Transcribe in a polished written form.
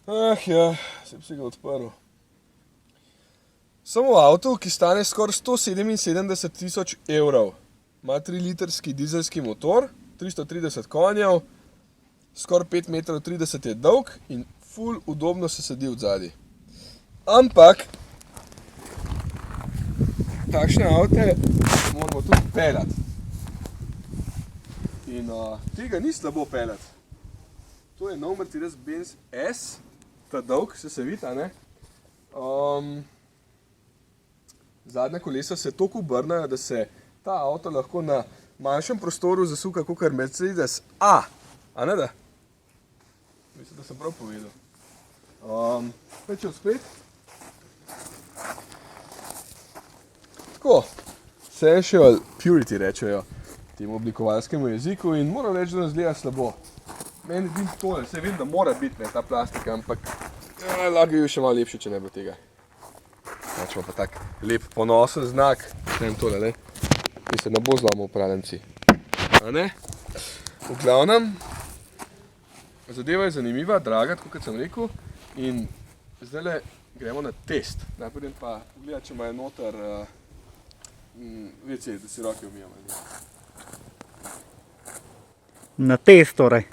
Ja, sem si ga odprl. Samo avto, ki stane skoraj 177 000 evrov. Ima 3-litrski dizelski motor, 330 konjev, skoraj 5,30 m je dolg in ful udobno se sedi odzadi. Ampak, takšne avte moramo tudi peljati. In tega ni slabo peljati. To je nov Mercedes-Benz S, ta dolg, se vidi, a ne? Zadnja kolesa se toliko obrnejo, da se ta avto lahko na manjšem prostoru zasuka kakor Mercedes A. A ne da? Mislim, da sem prav povedal. Če spet. Tako, Sensual Purity rečejo temu oblikovalskemu jeziku in moram reči, da nas gleda slabo. Meni dim tole, se vem, da mora biti ta plastika, ampak lahko bi bil še malo lepši, če ne bilo tega. Načemo pa tak lep ponosen znak, ne vem tole, ne? Ki se ne bo zlomil v pralnici. A ne? V glavnem, zadeva je zanimiva, draga, tako kot sem rekel, in zdajle gremo na test. Najprej pa pogledati, če imajo noter WC, da si roke umijemo. Na test torej.